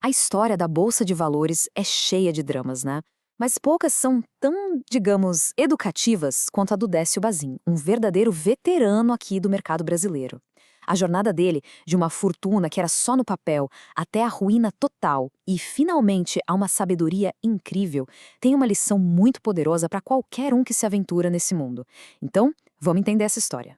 A história da Bolsa de Valores é cheia de dramas, né? Mas poucas são tão, digamos, educativas quanto a do Décio Bazin, um verdadeiro veterano aqui do mercado brasileiro. A jornada dele, de uma fortuna que era só no papel, até a ruína total e, finalmente, a uma sabedoria incrível, tem uma lição muito poderosa para qualquer um que se aventura nesse mundo. Então, vamos entender essa história.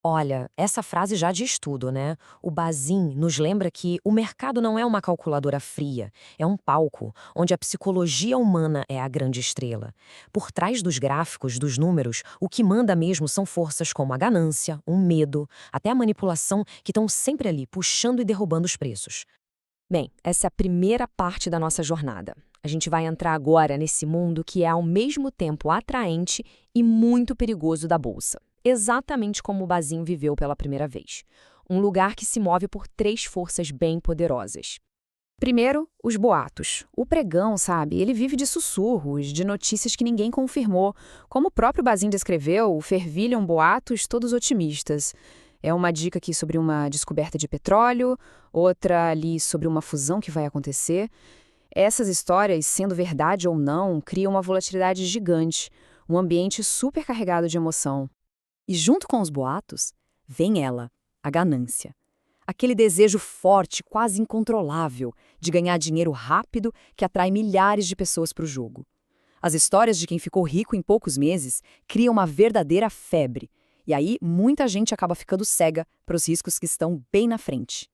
Olha, essa frase já diz tudo, né? O Bazin nos lembra que o mercado não é uma calculadora fria, é um palco, onde a psicologia humana é a grande estrela. Por trás dos gráficos, dos números, o que manda mesmo são forças como a ganância, o medo, até a manipulação, que estão sempre ali, puxando e derrubando os preços. Bem, essa é a primeira parte da nossa jornada. A gente vai entrar agora nesse mundo que é ao mesmo tempo atraente e muito perigoso da Bolsa. Exatamente como o Bazin viveu pela primeira vez. Um lugar que se move por três forças bem poderosas. Primeiro, os boatos. O pregão, sabe, ele vive de sussurros, de notícias que ninguém confirmou. Como o próprio Bazin descreveu, fervilham boatos todos otimistas. É uma dica aqui sobre uma descoberta de petróleo, outra ali sobre uma fusão que vai acontecer. Essas histórias, sendo verdade ou não, criam uma volatilidade gigante, um ambiente super carregado de emoção. E junto com os boatos, vem ela, a ganância. Aquele desejo forte, quase incontrolável, de ganhar dinheiro rápido que atrai milhares de pessoas para o jogo. As histórias de quem ficou rico em poucos meses criam uma verdadeira febre. E aí, muita gente acaba ficando cega para os riscos que estão bem na frente.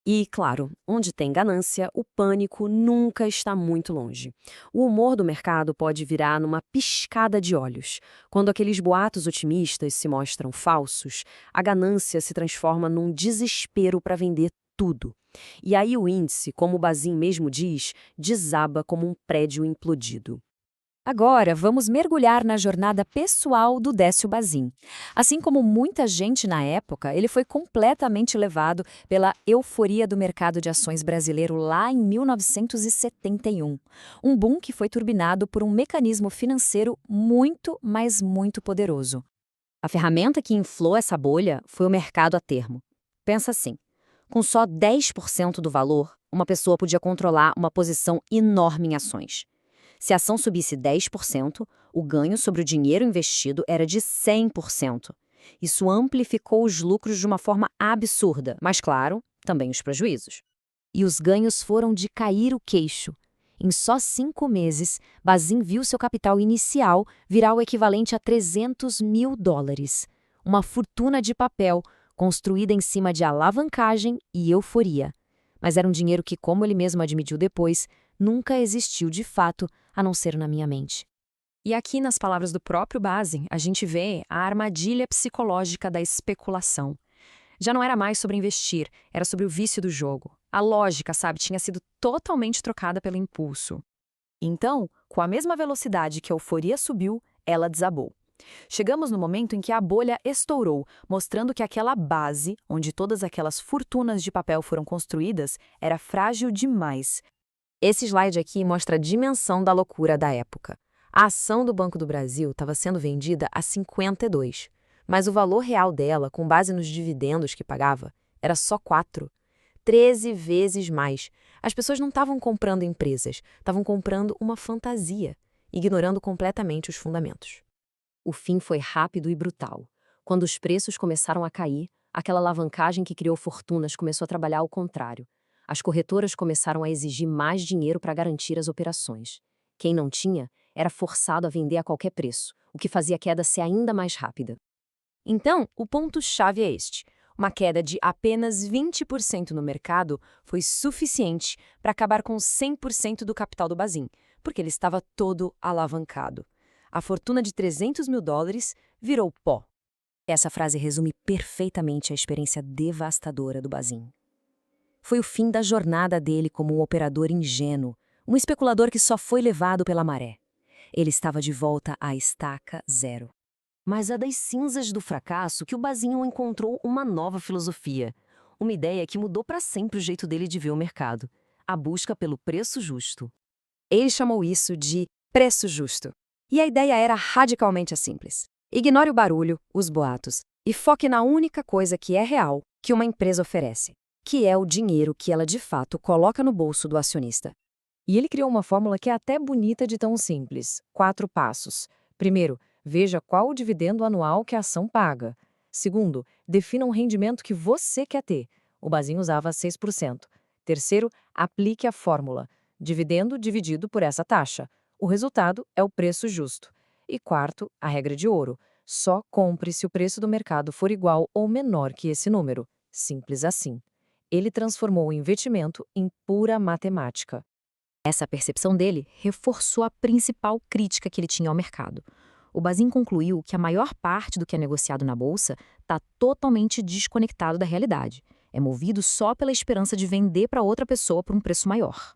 E, claro, onde tem ganância, o pânico nunca está muito longe. O humor do mercado pode virar numa piscada de olhos. Quando aqueles boatos otimistas se mostram falsos, a ganância se transforma num desespero para vender tudo. E aí o índice, como o Bazin mesmo diz, desaba como um prédio implodido. Agora, vamos mergulhar na jornada pessoal do Décio Bazin. Assim como muita gente na época, ele foi completamente levado pela euforia do mercado de ações brasileiro lá em 1971. Um boom que foi turbinado por um mecanismo financeiro muito, mas muito poderoso. A ferramenta que inflou essa bolha foi o mercado a termo. Pensa assim, com só 10% do valor, uma pessoa podia controlar uma posição enorme em ações. Se a ação subisse 10%, o ganho sobre o dinheiro investido era de 100%. Isso amplificou os lucros de uma forma absurda, mas, claro, também os prejuízos. E os ganhos foram de cair o queixo. Em só 5 meses, Bazin viu seu capital inicial virar o equivalente a US$ 300.000. Uma fortuna de papel, construída em cima de alavancagem e euforia. Mas era um dinheiro que, como ele mesmo admitiu depois, nunca existiu de fato, a não ser na minha mente. E aqui, nas palavras do próprio Bazin, a gente vê a armadilha psicológica da especulação. Já não era mais sobre investir, era sobre o vício do jogo. A lógica, sabe, tinha sido totalmente trocada pelo impulso. Então, com a mesma velocidade que a euforia subiu, ela desabou. Chegamos no momento em que a bolha estourou, mostrando que aquela base, onde todas aquelas fortunas de papel foram construídas, era frágil demais. Esse slide aqui mostra a dimensão da loucura da época. A ação do Banco do Brasil estava sendo vendida a 52, mas o valor real dela, com base nos dividendos que pagava, era só 4. 13 vezes mais. As pessoas não estavam comprando empresas, estavam comprando uma fantasia, ignorando completamente os fundamentos. O fim foi rápido e brutal. Quando os preços começaram a cair, aquela alavancagem que criou fortunas começou a trabalhar ao contrário. As corretoras começaram a exigir mais dinheiro para garantir as operações. Quem não tinha era forçado a vender a qualquer preço, o que fazia a queda ser ainda mais rápida. Então, o ponto-chave é este. Uma queda de apenas 20% no mercado foi suficiente para acabar com 100% do capital do Bazin, porque ele estava todo alavancado. A fortuna de US$ 300.000 virou pó. Essa frase resume perfeitamente a experiência devastadora do Bazin. Foi o fim da jornada dele como um operador ingênuo, um especulador que só foi levado pela maré. Ele estava de volta à estaca zero. Mas é das cinzas do fracasso que o Bazinho encontrou uma nova filosofia. Uma ideia que mudou para sempre o jeito dele de ver o mercado. A busca pelo preço justo. Ele chamou isso de preço justo. E a ideia era radicalmente simples. Ignore o barulho, os boatos, e foque na única coisa que é real que uma empresa oferece. que é o dinheiro que ela de fato coloca no bolso do acionista. E ele criou uma fórmula que é até bonita de tão simples. 4 passos. Primeiro, veja qual o dividendo anual que a ação paga. Segundo, defina um rendimento que você quer ter. O Bazin usava 6%. Terceiro, aplique a fórmula. Dividendo dividido por essa taxa. O resultado é o preço justo. E quarto, a regra de ouro. Só compre se o preço do mercado for igual ou menor que esse número. Simples assim. Ele transformou o investimento em pura matemática. Essa percepção dele reforçou a principal crítica que ele tinha ao mercado. O Bazin concluiu que a maior parte do que é negociado na bolsa está totalmente desconectado da realidade. É movido só pela esperança de vender para outra pessoa por um preço maior.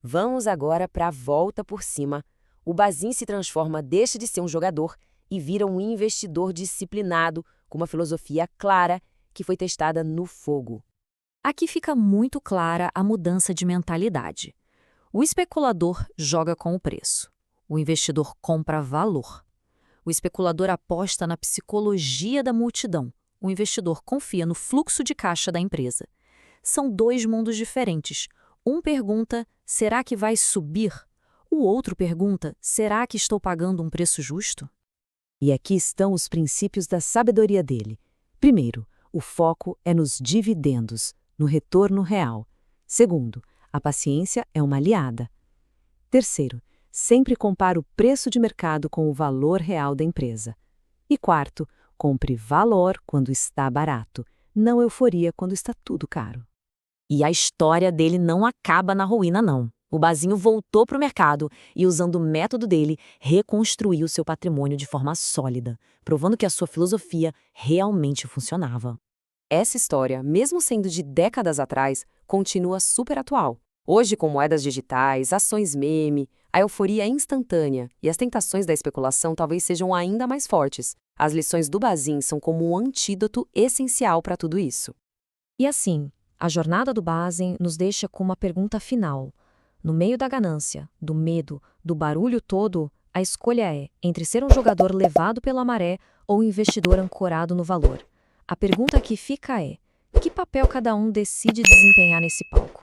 Vamos agora para a volta por cima. O Bazin se transforma, deixa de ser um jogador e vira um investidor disciplinado, com uma filosofia clara que foi testada no fogo. Aqui fica muito clara a mudança de mentalidade. O especulador joga com o preço. O investidor compra valor. O especulador aposta na psicologia da multidão. O investidor confia no fluxo de caixa da empresa. São dois mundos diferentes. Um pergunta, será que vai subir? O outro pergunta, será que estou pagando um preço justo? E aqui estão os princípios da sabedoria dele. Primeiro, o foco é nos dividendos, no retorno real. Segundo, a paciência é uma aliada. Terceiro, sempre compare o preço de mercado com o valor real da empresa. E quarto, compre valor quando está barato, não euforia quando está tudo caro. E a história dele não acaba na ruína, não. O Bazinho voltou para o mercado e, usando o método dele, reconstruiu seu patrimônio de forma sólida, provando que a sua filosofia realmente funcionava. Essa história, mesmo sendo de décadas atrás, continua super atual. Hoje, com moedas digitais, ações meme, a euforia é instantânea e as tentações da especulação talvez sejam ainda mais fortes. As lições do Bazin são como um antídoto essencial para tudo isso. E assim, a jornada do Bazin nos deixa com uma pergunta final. No meio da ganância, do medo, do barulho todo, a escolha é entre ser um jogador levado pela maré ou um investidor ancorado no valor. A pergunta que fica é: que papel cada um decide desempenhar nesse palco?